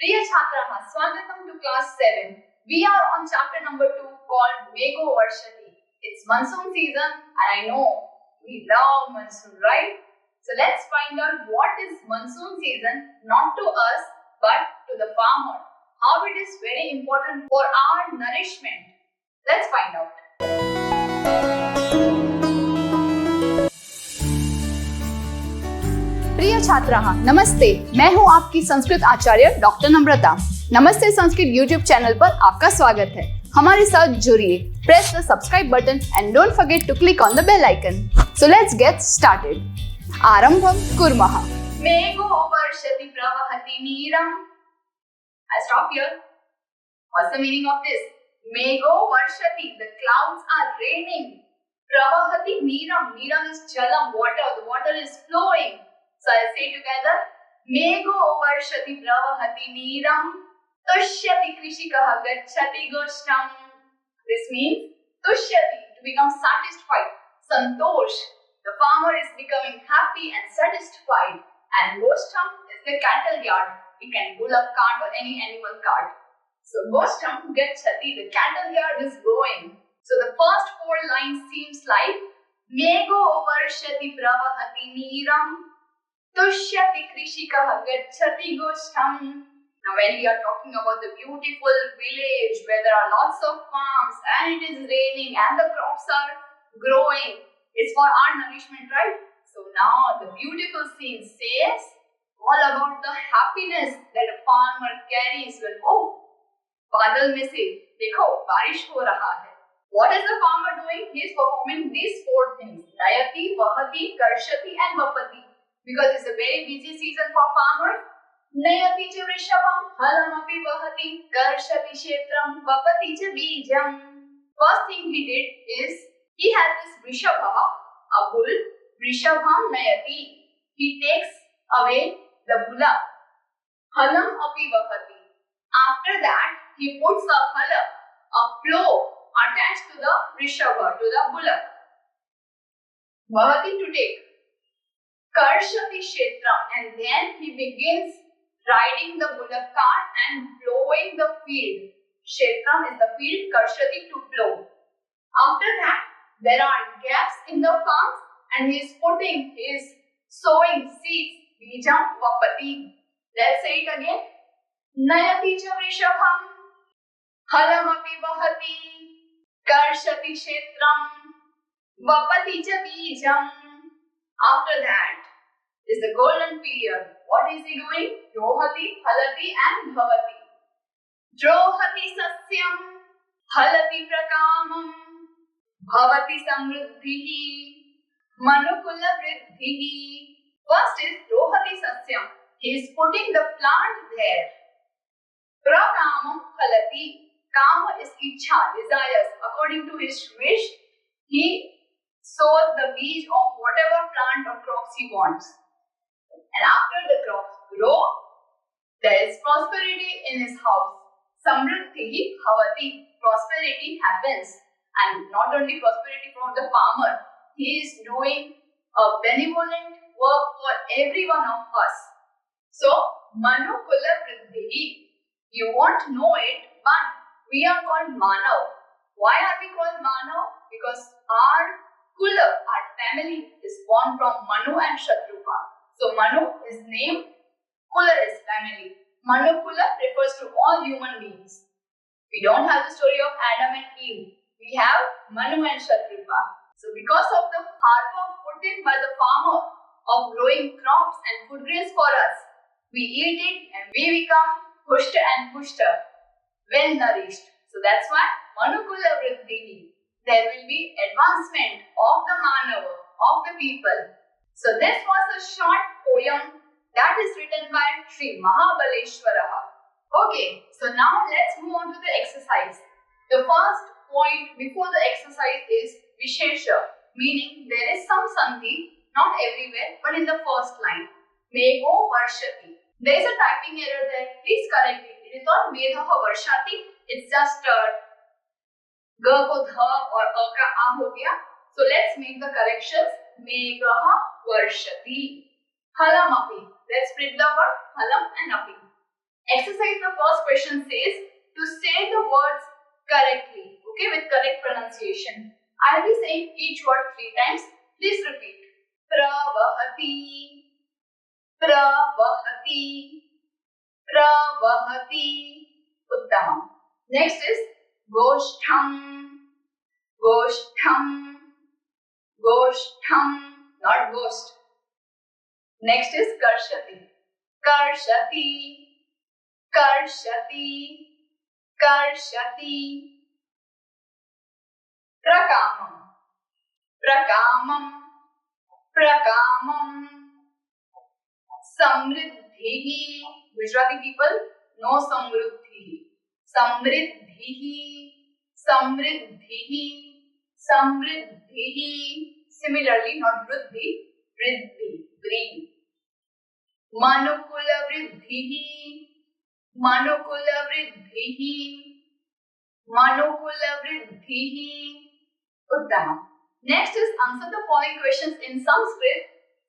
Priya Chhatraha, Swagatam to class 7. We are on chapter number 2 called Mego Varshati. It's monsoon season and I know we love monsoon, right? So let's find out what is monsoon season, not to us but to the farmer. How it is very important for our nourishment. Let's find out. प्रिय छात्राः नमस्ते, मैं हूं आपकी संस्कृत आचार्य doctor नम्रता। नमस्ते Sanskrit YouTube channel पर आपका स्वागत है। हमारे साथ जुड़िए, press the subscribe button and don't forget to click on the bell icon. So let's get started. आरंभम कुर्मः। मेघो वर्षति प्रवहति नीरम। I stop here. What's the meaning of this? Megho varshati, the clouds are raining. Pravahati neeram, neeram is jalam, water, the water is flowing. So I'll say together, Megho varshati pravahati neeram, tushyati krishikaha gacchati goshtam. This means tushyati, to become satisfied, santosh. The farmer is becoming happy and satisfied. And goshtam is the cattle yard. It can be bullock cart or any animal cart. So goshtam gacchati, the cattle yard is going. So the first 4 lines seems like Megho varshati pravahati neeram, tushyati krishikaha gacchati goshtam. Now when we are talking about the beautiful village where there are lots of farms and it is raining and the crops are growing, it's for our nourishment, right? So now the beautiful scene says all about the happiness that a farmer carries when, oh, बादल में से देखो बारिश हो रहा है. What is the farmer doing? He is performing these 4 things: nayati, vahati, karshati and vapati. Because it's a very busy season for farmers. Nayati cha vrishabam, halamapi vahati, karshati kshetram, vapati cha bijam. First thing he did is he has this vrishabha, a bull. Vrishabham nayati. He takes away the bulla. Halam api vahati. After that, he puts a halam, a plow attached to the vrishabha, to the bullock. Vahati to take. Karshati kshetram, and then he begins riding the bullock cart and plowing the field. Kshetram is the field, karshati to plow. After that, there are gaps in the farms and he is sowing seeds. Bijam vapati. Let's say it again. Nayati cha vrishabham, halamapi vahati, karshati kshetram, vapati cha bijam. After that is the golden period. What is he doing? Rohati, halati and bhavati. Drohati sasyam, halati prakamam, bhavati samruddhihi, manukula vriddhihi. First is rohati sasyam. He is putting the plant there. Prakamam halati. Kama is ichha, desires. According to his wish, he sows the beach of whatever plant or crops he wants. And after the crops grow, there is prosperity in his house. Samruddhihi bhavati. Prosperity happens. And not only prosperity from the farmer, he is doing a benevolent work for every one of us. So, manukula vriddhihi. You won't know it, but we are called Manav. Why are we called Manav? Because our Kula, our family, is born from Manu and Shatrupa. So Manu is name, Kula is family. Manu Kula refers to all human beings. We don't have the story of Adam and Eve. We have Manu and Shatrupa. So because of the hard work put in by the farmer of growing crops and food grains for us, we eat it and we become pushta and pushta, well nourished. So that's why Manukula Vriddhihi. There will be advancement of the Manava, of the people. So this was a short poem that is written by Sri Mahabaleshwaraha. Okay, so now let's move on to the exercise. The first point before the exercise is Vishesha, meaning there is some sandhi, not everywhere, but in the first line. Megho varshati. There is a typing error there. Please correct it. It is not Medha varshati. It's just G ko dha or A ka A ho gaya. So let's make the corrections. Megha varshati. Halam api. Let's split the word halam and api. Exercise, the first question says to say the words correctly, okay, with correct pronunciation. I'll be saying each word 3 times. Please repeat. Pravahati, pravahati, pravahati. Uttamam. Next is goshtham, goshtham, goshtham, not ghost. Next is karshati, karshati, karshati, karshati. Prakamam, prakamam, prakamam. Samriddhi. Gujarati people know samriddhi. Samriddhi, samriddhi, samriddhi. Similarly, not vriddhi, vriddhi, green. Manukula vriddhi, manukula vriddhi, manukula vriddhi. Uttamam. Next is answer the following questions in Sanskrit.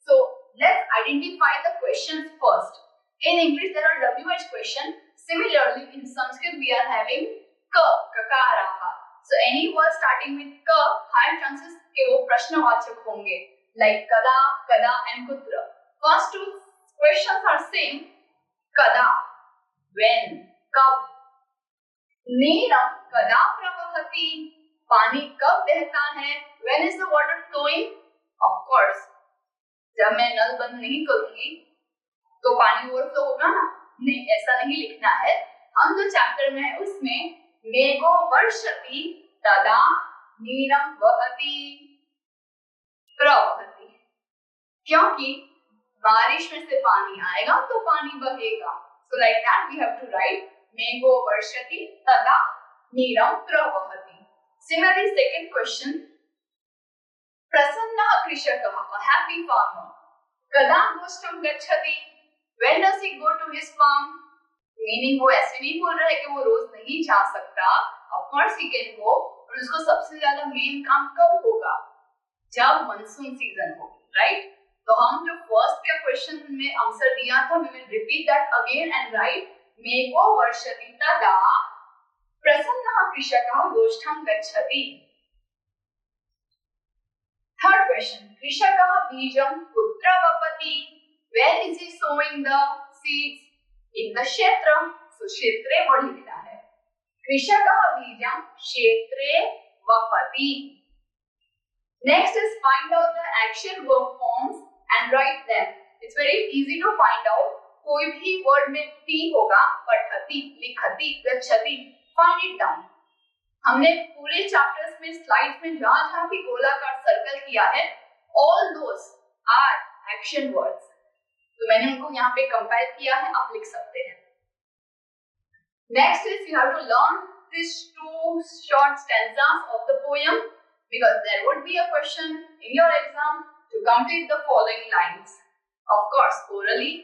So let's identify the questions first. In English there are WH question. Similarly in Sanskrit we are having ka, kakaraha. So any word starting with ka, high chances ke wo prashnavachak honge, like kada, kada and kutra. First two questions are same. Kada, when, kab. Neeram kada pravahati, पानी कब बहता है? When is the water flowing? Of course, जब मैं नल बंद नहीं करूंगी तो पानी ओवरफ्लो होगा ना? नहीं, ऐसा नहीं लिखना है. हम जो चैप्टर में है उसमें मेघो वर्षति तदा नीरम वहति प्रवहति, क्योंकि बारिश में से पानी आएगा तो पानी बहेगा. So like that we have to write मेघो वर्षति तदा नीरम प्रवहति. Similarly, second question. Prasanna krishakah, a happy farmer. Kada goshtam gacchati, when does he go to his farm? Meaning वो ऐसे नहीं बोल रहा है कि वो रोज नहीं जा सकता. Of course he can go. और उसको सबसे ज्यादा मेन काम कब होगा? जब मानसून सीजन होगी, right? तो हम जो फर्स्ट का क्वेश्चन में आंसर दिया था, we will repeat that again and write मेघो वर्षति तदा प्रसन्नः कृषकः गोष्ठं गच्छति. Third question. कृषकः बीजं कुत्र वपति, where is he sowing the seeds? In the क्षेत्र. So क्षेत्रे वर्ड लिखना है. कृषकः बीजं क्षेत्रे वपति. Next is find out the action verb forms and write them. It's very easy to find out. कोई भी वर्ड में टी होगा, पठति, लिखति, गच्छति. Find it down. हमने पूरे चैप्टर्स में स्लाइड्स में जहां भी गोलाकार सर्कल किया है, all those are action words. तो मैंने उनको यहाँ पे कंपाइल किया है, आप लिख सकते हैं. Next is you have to learn these two short stanzas of the poem because there would be a question in your exam to complete the following lines. Of course, orally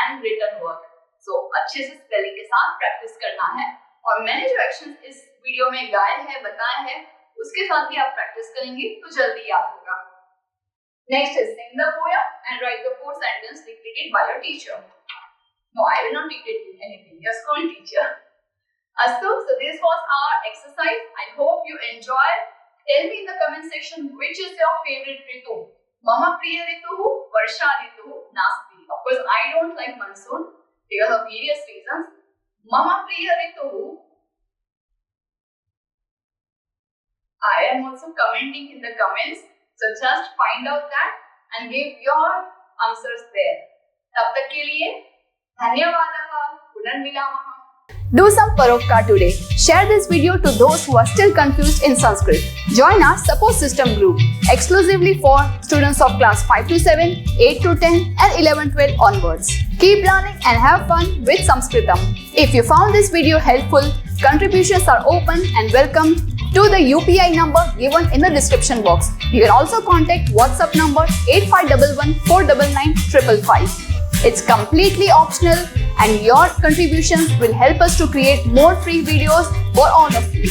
and written work. So अच्छे से spelling के साथ practice करना है. और मैंने जो actions इस वीडियो में गाए हैं, बताए हैं, उसके साथ भी आप प्रैक्टिस करेंगे तो जल्दी याद होगा. Next is sing the poem and write the 4 sentences dictated by your teacher. No, I will not dictate anything. Your school teacher. Astu, so this was our exercise. I hope you enjoyed. Tell me in the comment section which is your favorite ritu. Mama priya rituhu, Varsha rituhu, Nasti. Of course, I don't like monsoon because of various reasons. Mama priya rituhu. I am also commenting in the comments, so just find out that and give your answers there. तब तक के लिए धन्यवादः. पुनर्मिलामः. Do some Parokka today. Share this video to those who are still confused in Sanskrit. Join our support system group exclusively for students of class 5 to 7, 8 to 10 and 11-12 onwards. Keep learning and have fun with Sanskritam. If you found this video helpful, contributions are open and welcome to the UPI number given in the description box. You can also contact WhatsApp number 8511 499 555. It's completely optional and your contributions will help us to create more free videos for all of you.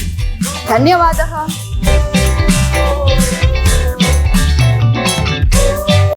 Dhanyavadaha.